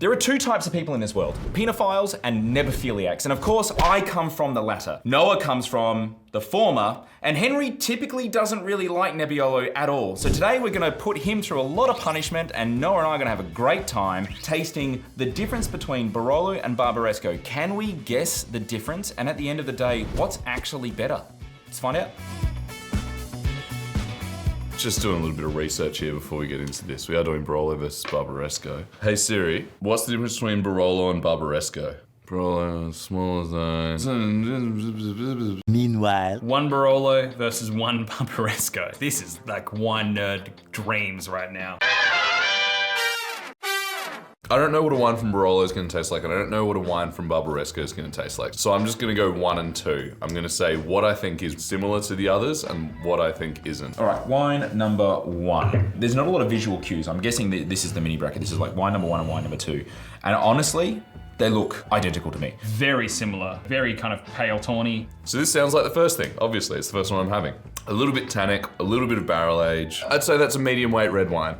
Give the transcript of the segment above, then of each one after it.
There are two types of people in this world, penophiles and nebophiliacs, and of course I come from the latter. Noah comes from the former, and Henry typically doesn't really like Nebbiolo at all. So today we're gonna put him through a lot of punishment, and Noah and I are gonna have a great time tasting the difference between Barolo and Barbaresco. Can we guess the difference? And at the end of the day, what's actually better? Let's find out. Just doing a little bit of research here before we get into this. We are doing Barolo versus Barbaresco. Hey Siri, what's the difference between Barolo and Barbaresco? Barolo, smaller size. Meanwhile, one Barolo versus one Barbaresco. This is like wine nerd dreams right now. I don't know what a wine from Barolo is gonna taste like, and I don't know what a wine from Barbaresco is gonna taste like. So I'm just gonna go 1 and 2. I'm gonna say what I think is similar to the others and what I think isn't. All right, wine number 1. There's not a lot of visual cues. I'm guessing that this is the mini bracket. This is like wine number 1 and wine number 2. And honestly, they look identical to me. Very similar, very kind of pale tawny. So this sounds like the first thing. Obviously, it's the first one I'm having. A little bit tannic, a little bit of barrel age. I'd say that's a medium weight red wine.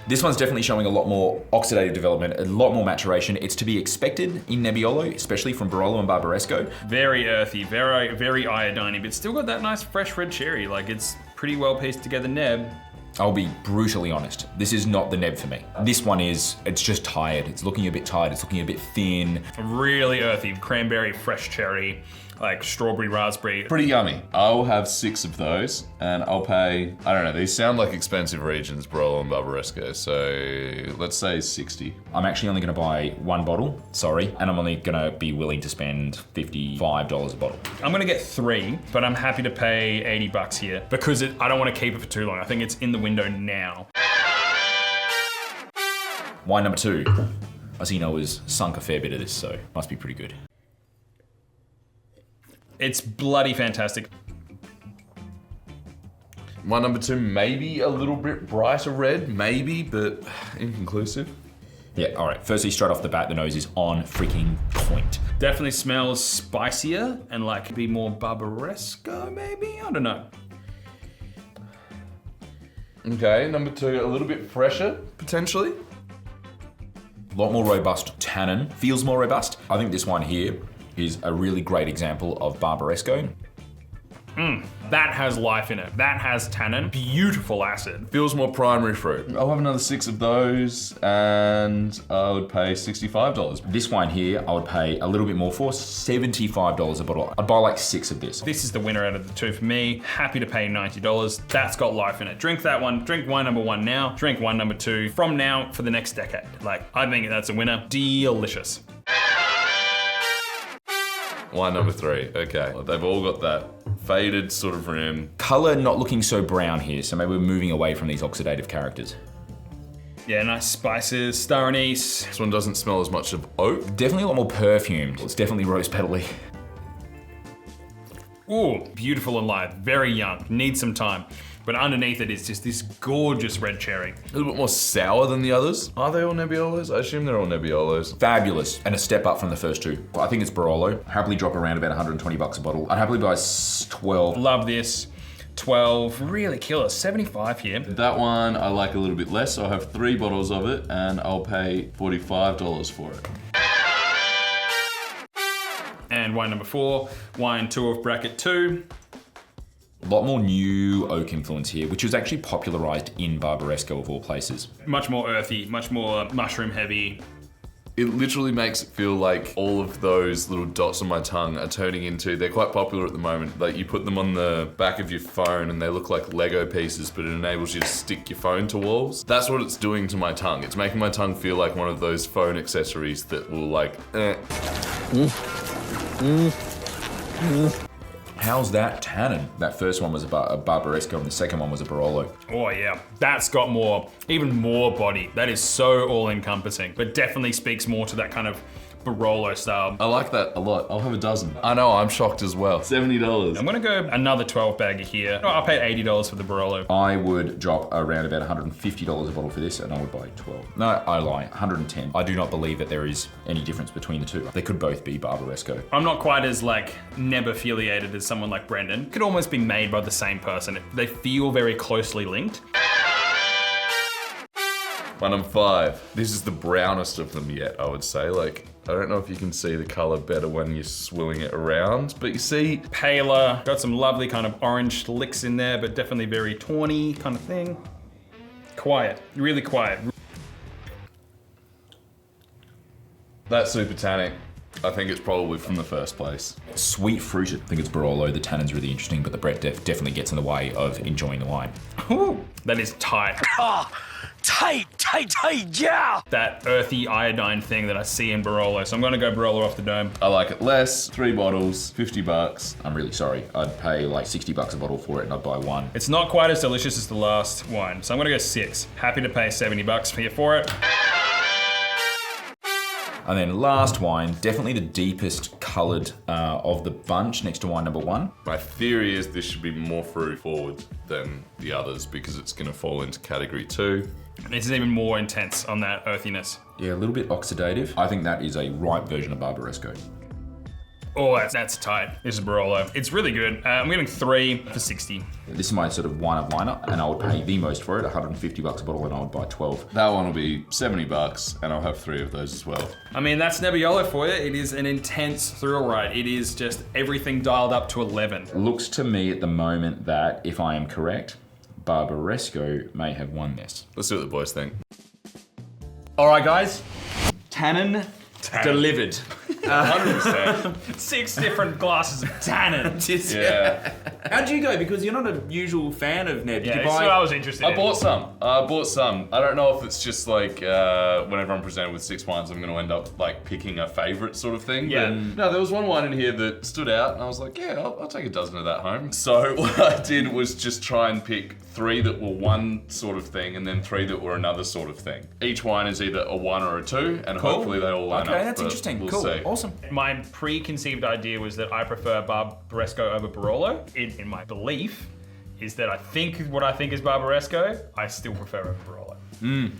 This one's definitely showing a lot more oxidative development, a lot more maturation. It's to be expected in Nebbiolo, especially from Barolo and Barbaresco. Very earthy, very iodine-y, but still got that nice fresh red cherry. Like it's pretty well pieced together neb. I'll be brutally honest. This is not the neb for me. This one it's just tired. It's looking a bit tired. It's looking a bit thin. Really earthy, cranberry, fresh cherry, like strawberry, raspberry. Pretty yummy. I'll have 6 of those, and I'll pay, I don't know, these sound like expensive regions, Barolo and Barbaresco, so let's say 60. I'm actually only gonna buy 1 bottle, sorry, and I'm only gonna be willing to spend $55 a bottle. I'm gonna get 3, but I'm happy to pay $80 here because I don't wanna keep it for too long. I think it's in the window now. Wine number 2. I see Noah's sunk a fair bit of this, so must be pretty good. It's bloody fantastic. Wine number 2, maybe a little bit brighter red, maybe, but inconclusive. Yeah, all right. Firstly, straight off the bat, the nose is on freaking point. Definitely smells spicier and like be more Barbaresco, maybe? I don't know. Okay, number 2, a little bit fresher, potentially. A lot more robust tannin, feels more robust. I think this one here is a really great example of Barbaresco. That has life in it. That has tannin, beautiful acid. Feels more primary fruit. I'll have another 6 of those, and I would pay $65. This wine here, I would pay a little bit more for, $75 a bottle. I'd buy like 6 of this. This is the winner out of the 2 for me. Happy to pay $90. That's got life in it. Drink that one, drink wine number 1 now, drink wine number 2 from now for the next decade. Like, I think that's a winner. Delicious. Wine number 3, okay. They've all got that faded sort of rim. Color not looking so brown here, so maybe we're moving away from these oxidative characters. Yeah, nice spices, star anise. This one doesn't smell as much of oak. Definitely a lot more perfumed. It's definitely rose petal-y. Ooh, beautiful and light, very young, needs some time. But underneath it is just this gorgeous red cherry. A little bit more sour than the others. Are they all Nebbiolos? I assume they're all Nebbiolos. Fabulous, and a step up from the first 2. I think it's Barolo. Happily drop around about $120 a bottle. I'd happily buy 12. Love this. 12, really killer, 75 here. That one I like a little bit less, so I'll have 3 bottles of it, and I'll pay $45 for it. And wine number 4, wine 2 of bracket 2. A lot more new oak influence here, which was actually popularized in Barbaresco of all places. Much more earthy, much more mushroom heavy. It literally makes it feel like all of those little dots on my tongue are turning into, they're quite popular at the moment. Like you put them on the back of your phone and they look like Lego pieces, but it enables you to stick your phone to walls. That's what it's doing to my tongue. It's making my tongue feel like one of those phone accessories that will like, How's that tannin? That first one was a Barbaresco and the second one was a Barolo. Oh yeah, that's got more, even more body. That is so all-encompassing, but definitely speaks more to that kind of Barolo style. I like that a lot. I'll have a dozen. I know, I'm shocked as well. $70. I'm gonna go another 12 bagger here. I'll pay $80 for the Barolo. I would drop around about $150 a bottle for this and I would buy 12. No, I lie, 110. I do not believe that there is any difference between the 2. They could both be Barbaresco. I'm not quite as like neb-affiliated as someone like Brendan. Could almost be made by the same person. They feel very closely linked. Wine number 5. This is the brownest of them yet, I would say. Like, I don't know if you can see the color better when you're swilling it around, but you see... Paler, got some lovely kind of orange licks in there, but definitely very tawny kind of thing. Quiet, really quiet. That super tannic, I think it's probably from the first place. Sweet fruited. I think it's Barolo. The tannin's really interesting, but the Brett definitely gets in the way of enjoying the wine. Ooh, that is tight. Tight, yeah! That earthy iodine thing that I see in Barolo. So I'm gonna go Barolo off the dome. I like it less. 3 bottles, $50. I'm really sorry. I'd pay like $60 a bottle for it and I'd buy one. It's not quite as delicious as the last wine, so I'm gonna go 6. Happy to pay $70 here for it. And then last wine, definitely the deepest colored of the bunch next to wine number 1. My theory is this should be more fruit forward than the others because it's gonna fall into category 2. This is even more intense on that earthiness. Yeah, a little bit oxidative. I think that is a ripe version of Barbaresco. Oh, that's tight. This is Barolo. It's really good. I'm getting 3 for 60. This is my sort of wine of lineup, and I would pay the most for it, $150 a bottle, and I would buy 12. That one will be $70 and I'll have 3 of those as well. I mean, that's Nebbiolo for you. It is an intense thrill ride. It is just everything dialed up to 11. Looks to me at the moment that, if I am correct, Barbaresco may have won this. Let's see what the boys think. All right, guys. Tannin. Delivered. 100%. 6 different glasses of tannin. Yeah. How'd you go? Because you're not a usual fan of Neb. Did Yeah, you that's buy? what I was interested in. I bought some. I don't know if it's just like whenever I'm presented with 6 wines, I'm going to end up like picking a favorite sort of thing. Yeah. But, no, there was one wine in here that stood out, and I was like, yeah, I'll take a dozen of that home. So what I did was just try and pick 3 that were one sort of thing, and then 3 that were another sort of thing. Each wine is either a 1 or a 2, and hopefully they all line up. Okay, that's but interesting. We'll Cool. see. Awesome. My preconceived idea was that I prefer Barbaresco over Barolo. In my belief is that what I think is Barbaresco, I still prefer over Barolo.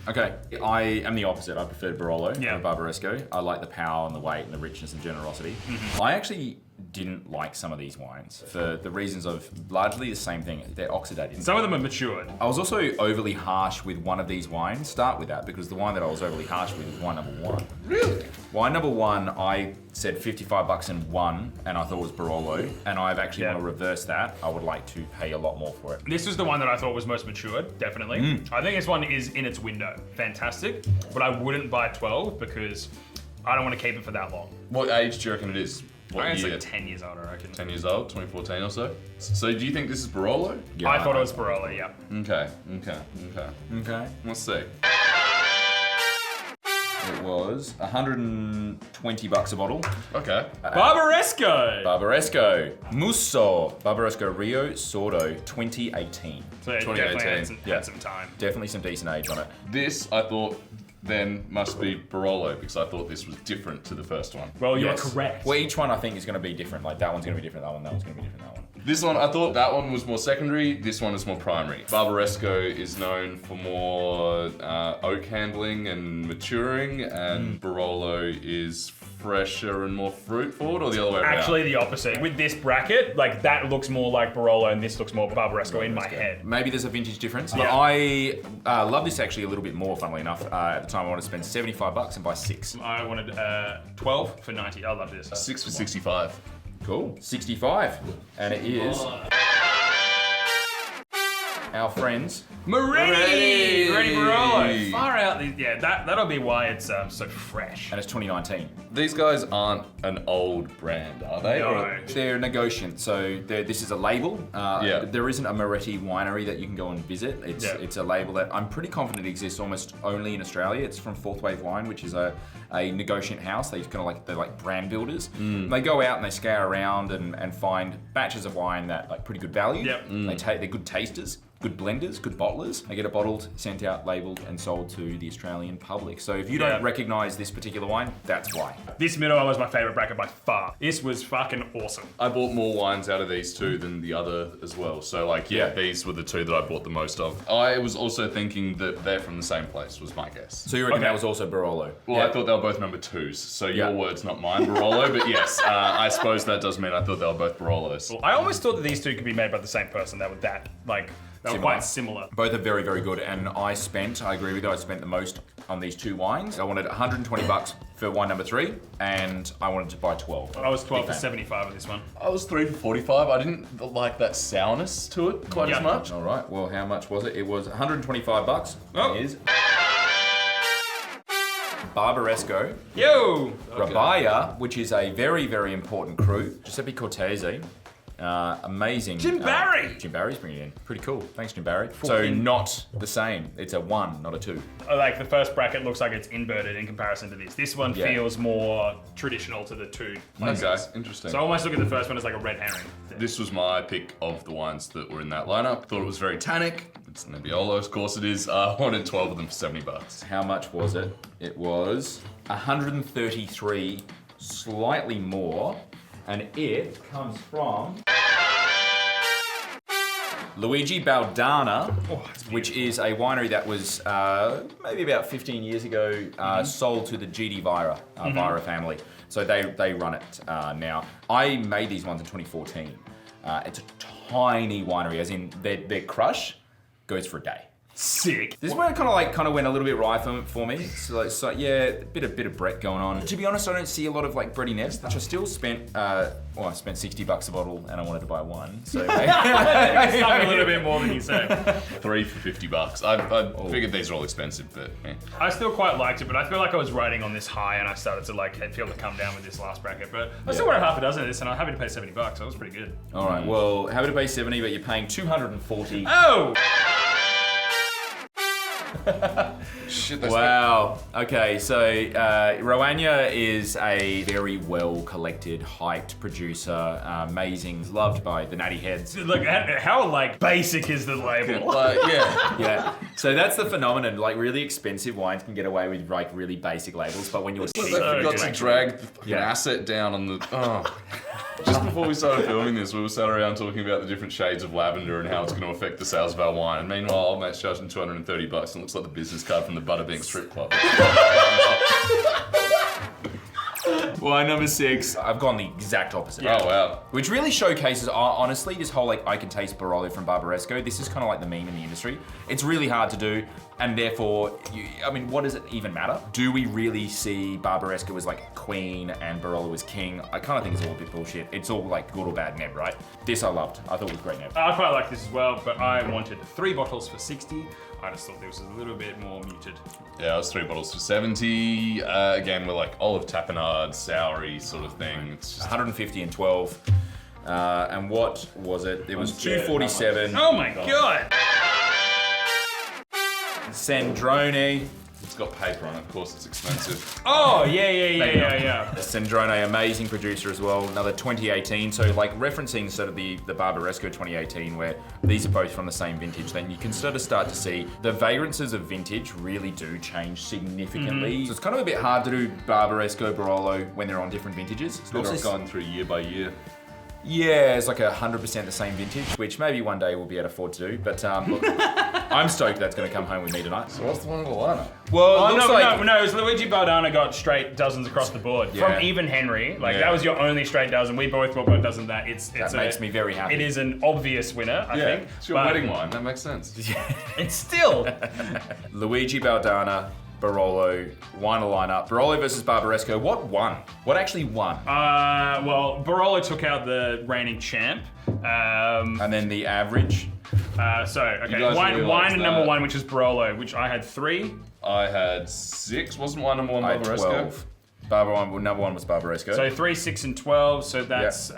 Okay. I am the opposite. I preferred Barolo Yeah. over Barbaresco. I like the power and the weight and the richness and generosity. I actually didn't like some of these wines for the reasons of largely the same thing. They're oxidated. Some of them are matured. I was also overly harsh with one of these wines. Start with that, because the wine that I was overly harsh with was wine number 1. Really? Wine number 1, I said $55 in one, and I thought it was Barolo. And I've actually want to reverse that. I would like to pay a lot more for it. This was the one that I thought was most matured, definitely. I think this one is in its window. Fantastic. But I wouldn't buy 12 because I don't want to keep it for that long. What age do you reckon it is? What I think year? it's like 10 years old, I reckon. 10 years old, 2014 or so. So do you think this is Barolo? Yeah, I thought it was Barolo, yeah. Okay. Okay. Let's see. It was $120 a bottle. Okay. Barbaresco! Barbaresco. Musso. Barbaresco Rio Sordo 2018. So it 2018. definitely had some time. Definitely some decent age on it. This, I thought, then must be Barolo because I thought this was different to the first one. Well, you're Yes. correct. Well, each one I think is going to be different. Like that one's going to be different, that one's going to be different, that one. This one, I thought that one was more secondary, this one is more primary. Barbaresco is known for more oak handling and maturing, and Barolo is fresher and more fruit forward, or the other way around? Actually, the opposite. With this bracket, like that looks more like Barolo and this looks more Barbaresco in my head. Maybe there's a vintage difference, but Yeah. I love this actually a little bit more, funnily enough. At the time, I wanted to spend $75 and buy 6. I wanted 12 for 90. I love this. 6 for 65. Cool. 65. And it is our friends. Maretti! Maretti Barolo. Maretti. Far out. Yeah, that'll be why it's so fresh. And it's 2019. These guys aren't an old brand, are they? No. Or- They're negociant, so this is a label. Yeah. There isn't a Maretti winery that you can go and visit. It's a label that I'm pretty confident exists almost only in Australia. It's from Fourth Wave Wine, which is a negociant house. They're like brand builders. They go out and they scour around and find batches of wine that like pretty good value. Yep. They're good tasters, good blenders, good bottlers. They get it bottled, sent out, labeled, and sold to the Australian public. So if you don't recognize this particular wine, that's why. This middle one was my favorite bracket by far. This was fucking awesome. I bought more wines out of these two than the other as well. So like, yeah, these were the two that I bought the most of. I was also thinking that they're from the same place, was my guess. So you reckon that was also Barolo? Well, I thought they were both number 2s, so your words, not mine, Barolo. But yes, I suppose that does mean I thought they were both Barolos. I almost thought that these two could be made by the same person. That They were quite similar. Both are very, very good. And I agree with you, I spent the most on these two wines. I wanted 120 bucks for wine number 3, and I wanted to buy 12. I was 12 for 75 with this one. I was 3 for 45. I didn't like that sourness to it quite as much. All right, well, how much was it? It was 125 bucks. Oh. It is Barbaresco. Yo! Rabaja, which is a very, very important cru. Giuseppe Cortese. Amazing. Jim Barry! Jim Barry's bringing it in. Pretty cool. Thanks, Jim Barry. So not the same. It's a 1, not a 2. Like the first bracket looks like it's inverted in comparison to this. This one feels more traditional to the 2 places. Okay, interesting. So I almost look at the first one as like a red herring. This was my pick of the wines that were in that lineup. Thought it was very tannic. It's Nebbiolo, of course it is. I wanted 12 of them for 70 bucks. How much was it? It was 133, slightly more, and it comes from Luigi Baudana, which is a winery that was maybe about 15 years ago sold to the GD Vira, Vira family. So they run it now. I made these ones in 2014. It's a tiny winery, as in their crush goes for a day. Sick. This one kind of went a little bit rye for me. So yeah, a bit of Brett going on. To be honest, I don't see a lot of like bready nebs, which I still spent. I spent 60 bucks a bottle, and I wanted to buy one. So I stung a little bit more than you said. 3 for 50 bucks. I figured these are all expensive, but I still quite liked it, but I feel like I was riding on this high, and I started to like feel to come down with this last bracket. But I still wanted half a dozen of this, and I'm happy to pay 70 bucks. That was pretty good. All right. Well, happy to pay 70, but you're paying 240. Oh. shit. That's Wow. Okay, so Roagna is a very well collected, hyped producer, amazing, loved by the natty heads. Look, how like basic is the label? yeah. Yeah. So that's the phenomenon. Like really expensive wines can get away with like really basic labels, but when you're They cheap, forgot to drag the fucking Yeah. asset down on the. Oh. Just before we started filming this, we were sat around talking about the different shades of lavender and how it's going to affect the sales of our wine. And meanwhile, old mate's charging $230 and it looks like the business card from the Butterbank strip club. wine number 6. I've gone the exact opposite. Oh, wow. Which really showcases, honestly, this whole like I can taste Barolo from Barbaresco. This is kind of like the meme in the industry. It's really hard to do, and therefore, I mean, what does it even matter? Do we really see Barbaresco as like queen and Barolo as king? I kind of think it's all a bit bullshit. It's all like good or bad neb, right? This I loved. I thought it was great neb. I quite like this as well, but I wanted 3 bottles for 60. I just thought this was a little bit more muted. Yeah, it was 3 bottles for 70. Again, we're like olive tapenade, soury sort of thing. It's just 150 and 12. And what was it? It was 247. Oh my god! Sandrone. it's got paper on it. Of course, it's expensive. Oh yeah. Sandrone, amazing producer as well. Another 2018. So like referencing sort of the Barbaresco 2018, where these are both from the same vintage, then you can sort of start to see the vagrances of vintage really do change significantly. So it's kind of a bit hard to do Barbaresco, Barolo when they're on different vintages. They're not going through year by year. Yeah, it's like 100% the same vintage, which maybe one day we'll be able to afford to do. But look, I'm stoked that's going to come home with me tonight. So what's the one in the lineup? Well, it looks like... no, it was Luigi Baudana got straight dozens across the board. Yeah. From even Henry, like Yeah. that was your only straight dozen. We both got a dozen that. That makes me very happy. It is an obvious winner, I think. It's your wedding wine. That makes sense. It's still. Luigi Baudana, Barolo, wine lineup. Barolo versus Barbaresco. What won? What actually won? Well, Barolo took out the reigning champ. And then the average. Okay, guys wine really liked and that. number 1, which is Barolo, which I had 3. I had 6. Wasn't wine number 1 I had Barbaresco? 12. Number 1 was Barbaresco. So 3, 6, and 12. So that's 3,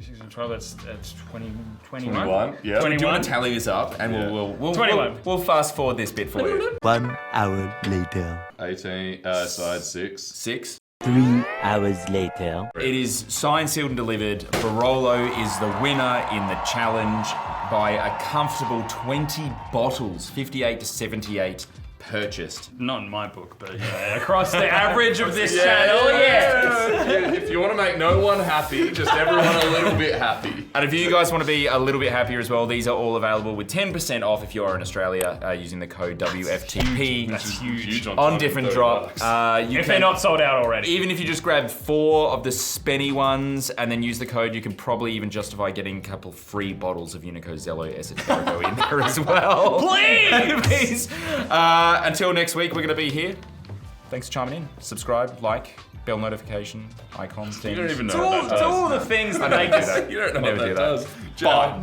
6, and 12. That's 20, 21. 21. Yeah. 21. do you want to tally this up, and Yeah. we'll 21. we'll fast forward this bit for you. 1 hour later. 18. So I had 6. 6. 3 hours later. It is signed, sealed, and delivered. Barolo is the winner in the challenge by a comfortable 20 bottles, 58 to 78 purchased. Not in my book, but across the average of this channel, yes. If you want to make no one happy, just everyone a little bit happy. And if you guys want to be a little bit happier as well, these are all available with 10% off if you are in Australia using the code WFTP. That's huge. On different drop. If they're not sold out already. Even if you just grab 4 of the spenny ones and then use the code, you can probably even justify getting a couple free bottles of Unico Zello Esotarico in there as well. Please! Until next week, we're going to be here. Thanks for chiming in. Subscribe, like, bell notification, icons, things. You don't even know what that does. It's all the things that make us... You don't know Never what do that that. does. Bye.